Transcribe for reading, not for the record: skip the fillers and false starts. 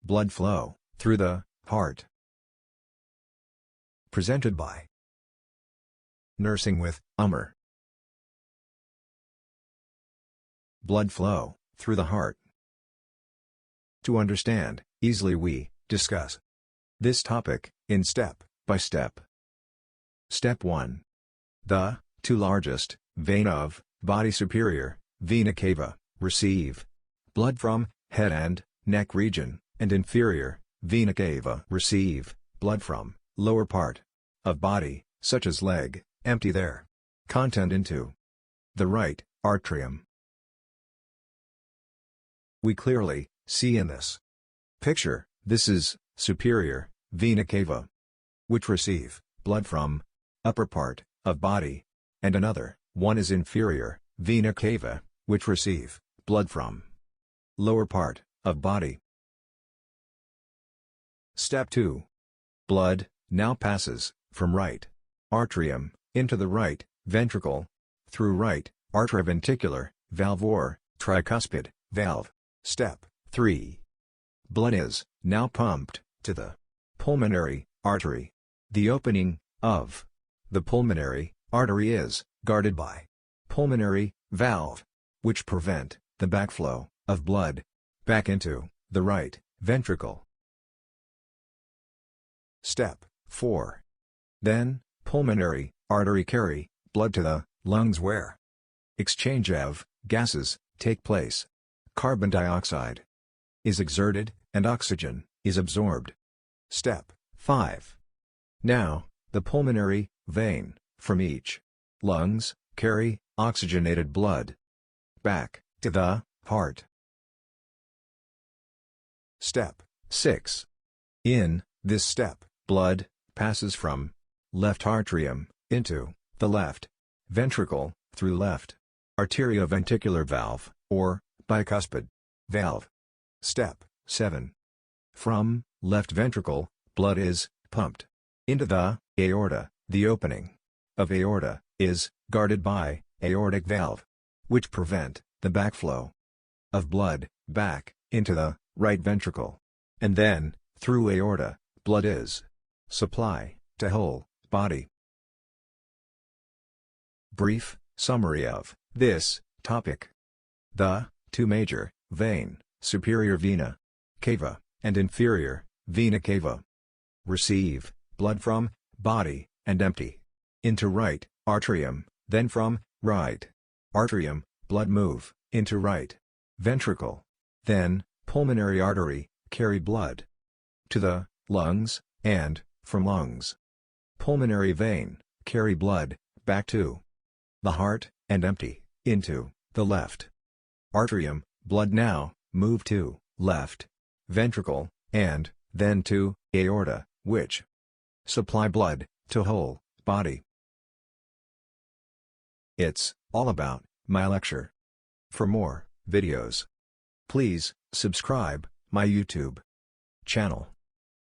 blood flow through the heart. Presented by Nursing with Umar. Blood flow through the heart. To understand easily, we discuss this topic in step by step. Step 1. The two largest vein of body, superior vena cava, receive blood from head and neck region, and inferior vena cava receive blood from lower part of body, such as leg, empty their content into the right atrium. We clearly see in this picture, this is superior vena cava, which receive blood from upper part of body, and another one is inferior vena cava, which receive blood from lower part of body. Step 2. Blood now passes from right atrium into the right ventricle through right atrioventricular valve or tricuspid valve. Step 3. Blood is now pumped to the pulmonary artery. The opening of the pulmonary artery is guarded by pulmonary valve, which prevent the backflow of blood back into the right ventricle. Step 4. Then, pulmonary artery carry blood to the lungs, where exchange of gases take place. Carbon dioxide is exerted and oxygen is absorbed. Step 5. Now, the pulmonary vein from each lungs carry oxygenated blood back to the heart. Step 6. In this step, blood passes from left atrium into the left ventricle through left arterioventricular valve or bicuspid valve. Step 7. From left ventricle, blood is pumped into the aorta. The opening of aorta is guarded by aortic valve, which prevent the backflow of blood back into the right ventricle. And then, through aorta, blood is supply to whole body. Brief summary of this topic. The two major vein, superior vena cava and inferior vena cava, receive blood from body and empty into right atrium. Then from right atrium, blood move into right ventricle. Then, pulmonary artery carry blood to the lungs, and from lungs, pulmonary vein carry blood back to the heart and empty into the left atrium. Blood now move to left ventricle, and then to aorta, which supply blood to whole body. It's all about my lecture. For more videos, please subscribe my YouTube channel.